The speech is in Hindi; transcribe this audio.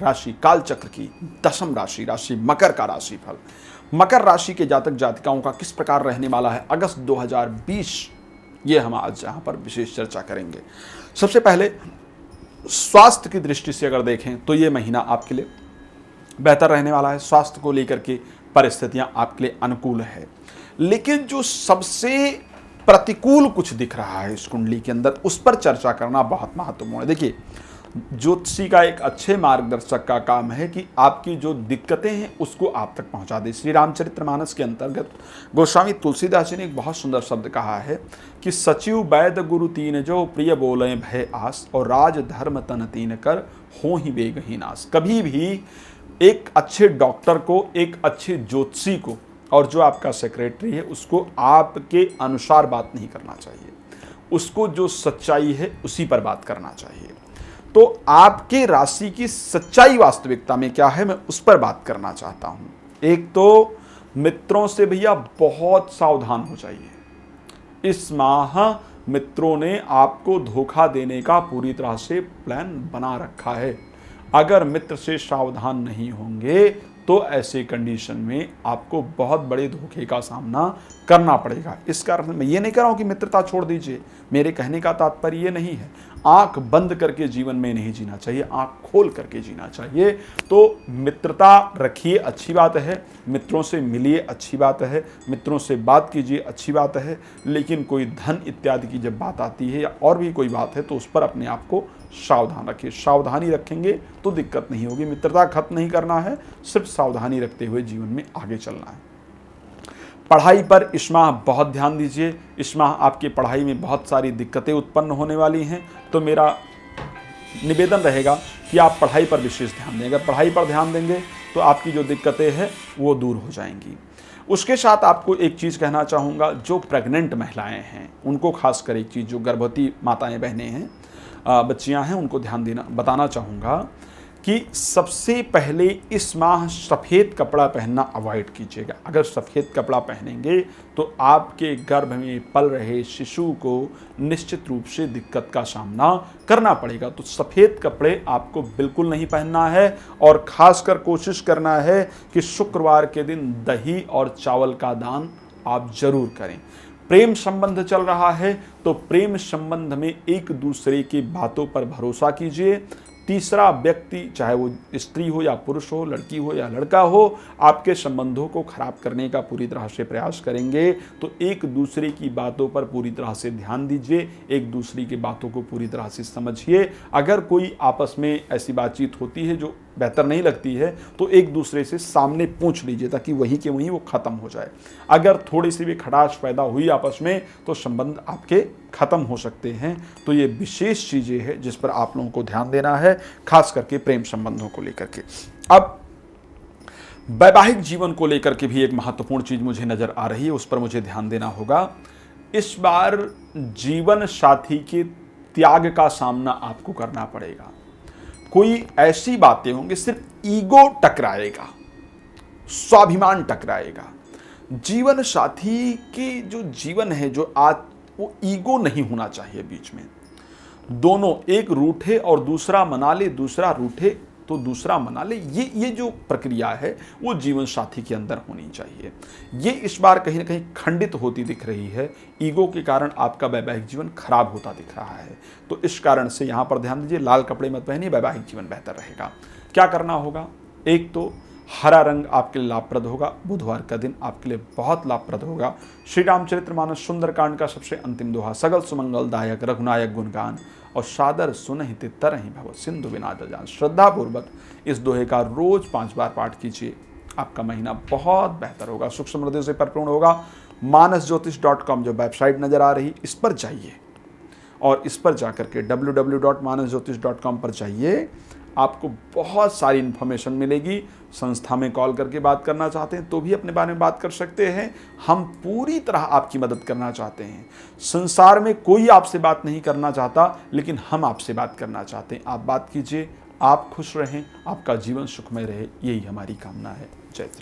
राशि कालचक्र की 10वीं राशि मकर का राशिफल। मकर राशि के जातक जातिकाओं का किस प्रकार रहने वाला है अगस्त 2020, ये हम आज यहाँ पर विशेष चर्चा करेंगे। सबसे पहले स्वास्थ्य की दृष्टि से अगर देखें तो ये महीना आपके लिए बेहतर रहने वाला है। स्वास्थ्य को लेकर के परिस्थितियां आपके लिए अनुकूल है, लेकिन जो सबसे प्रतिकूल कुछ दिख रहा है इस कुंडली के अंदर, उस पर चर्चा करना बहुत महत्वपूर्ण है। देखिए, ज्योतिषी का एक अच्छे मार्गदर्शक का काम है कि आपकी जो दिक्कतें हैं उसको आप तक पहुंचा दे। श्री रामचरितमानस के अंतर्गत गोस्वामी तुलसीदास जी ने एक बहुत सुंदर शब्द कहा है कि सचिव वैद्य गुरु तीन जो प्रिय बोले भय आस, और राज धर्म तन तीन कर हो ही बेगही नास। कभी भी एक अच्छे डॉक्टर को, एक अच्छे ज्योतिषी को, और जो आपका सेक्रेटरी है उसको आपके अनुसार बात नहीं करना चाहिए। उसको जो सच्चाई है उसी पर बात करना चाहिए। तो आपके राशि की सच्चाई वास्तविकता में क्या है, मैं उस पर बात करना चाहता हूं। एक तो मित्रों से भैया बहुत सावधान हो जाइए। इस माह मित्रों ने आपको धोखा देने का पूरी तरह से प्लान बना रखा है। अगर मित्र से सावधान नहीं होंगे तो ऐसे कंडीशन में आपको बहुत बड़े धोखे का सामना करना पड़ेगा। इस कारण मैं ये नहीं कह रहा हूं कि मित्रता छोड़ दीजिए, मेरे कहने का तात्पर्य ये नहीं है। आंख बंद करके जीवन में नहीं जीना चाहिए, आंख खोल करके जीना चाहिए। तो मित्रता रखिए, अच्छी बात है, मित्रों से मिलिए, अच्छी बात है, मित्रों से बात कीजिए, अच्छी बात है, लेकिन कोई धन इत्यादि की जब बात आती है या और भी कोई बात है तो उस पर अपने आप को सावधान रखिए। सावधानी रखेंगे तो दिक्कत नहीं होगी। मित्रता खत्म नहीं करना है, सिर्फ सावधानी रखते हुए जीवन में आगे चलना है। पढ़ाई पर इस माह बहुत ध्यान दीजिए। इस माह आपकी पढ़ाई में बहुत सारी दिक्कतें उत्पन्न होने वाली हैं, तो मेरा निवेदन रहेगा कि आप पढ़ाई पर विशेष ध्यान दें। अगर पढ़ाई पर ध्यान देंगे तो आपकी जो दिक्कतें हैं वो दूर हो जाएंगी। उसके साथ आपको एक चीज़ कहना चाहूँगा, जो प्रेग्नेंट महिलाएं हैं उनको खासकर एक चीज़, जो गर्भवती माताएं बहनें हैं, बच्चियां हैं, उनको ध्यान देना बताना चाहूँगा कि सबसे पहले इस माह सफ़ेद कपड़ा पहनना अवॉइड कीजिएगा। अगर सफ़ेद कपड़ा पहनेंगे तो आपके गर्भ में पल रहे शिशु को निश्चित रूप से दिक्कत का सामना करना पड़ेगा। तो सफ़ेद कपड़े आपको बिल्कुल नहीं पहनना है, और ख़ासकर कोशिश करना है कि शुक्रवार के दिन दही और चावल का दान आप जरूर करें। प्रेम संबंध चल रहा है तो प्रेम संबंध में एक दूसरे की बातों पर भरोसा कीजिए। तीसरा व्यक्ति, चाहे वो स्त्री हो या पुरुष हो, लड़की हो या लड़का हो, आपके संबंधों को खराब करने का पूरी तरह से प्रयास करेंगे। तो एक दूसरे की बातों पर पूरी तरह से ध्यान दीजिए, एक दूसरे की बातों को पूरी तरह से समझिए। अगर कोई आपस में ऐसी बातचीत होती है जो बेहतर नहीं लगती है तो एक दूसरे से सामने पूछ लीजिए, ताकि वहीं के वहीं वो खत्म हो जाए। अगर थोड़ी सी भी खटास पैदा हुई आपस में तो संबंध आपके खत्म हो सकते हैं। तो ये विशेष चीजें हैं जिस पर आप लोगों को ध्यान देना है, खास करके प्रेम संबंधों को लेकर के। अब वैवाहिक जीवन को लेकर के भी एक महत्वपूर्ण चीज मुझे नजर आ रही है, उस पर मुझे ध्यान देना होगा। इस बार जीवन साथी के त्याग का सामना आपको करना पड़ेगा। कोई ऐसी बातें होंगी, सिर्फ ईगो टकराएगा, स्वाभिमान टकराएगा। जीवन साथी के जो जीवन है, जो आज, वो ईगो नहीं होना चाहिए बीच में। दोनों, एक रूठे और दूसरा मना ले, दूसरा रूठे तो दूसरा मना ले, ये जो प्रक्रिया है वो जीवन साथी के अंदर होनी चाहिए। ये इस बार कहीं ना कहीं खंडित होती दिख रही है। ईगो के कारण आपका वैवाहिक जीवन खराब होता दिख रहा है। तो इस कारण से यहाँ पर ध्यान दीजिए, लाल कपड़े मत पहनिए, वैवाहिक जीवन बेहतर रहेगा। क्या करना होगा, एक तो हरा रंग आपके लिए लाभप्रद होगा। बुधवार का दिन आपके लिए बहुत लाभप्रद होगा। श्री रामचरितमानस सुंदरकांड का सबसे अंतिम दोहा, सगल सुमंगलदायक रघुनायक गुणगान, और सादर सुनहि तरहि भव सिंधु विनाद जान। श्रद्धा पूर्वक इस दोहे का रोज 5 बार पाठ कीजिए, आपका महीना बहुत बेहतर होगा, सुख समृद्धि से परिपूर्ण होगा। manasjyotish.com जो वेबसाइट नजर आ रही, इस पर जाइए और इस पर जाकर के www.manasjyotish.com पर जाइए। आपको बहुत सारी इन्फॉर्मेशन मिलेगी। संस्था में कॉल करके बात करना चाहते हैं तो भी अपने बारे में बात कर सकते हैं। हम पूरी तरह आपकी मदद करना चाहते हैं। संसार में कोई आपसे बात नहीं करना चाहता, लेकिन हम आपसे बात करना चाहते हैं। आप बात कीजिए, आप खुश रहें, आपका जीवन सुखमय रहे, यही हमारी कामना है। जय श्री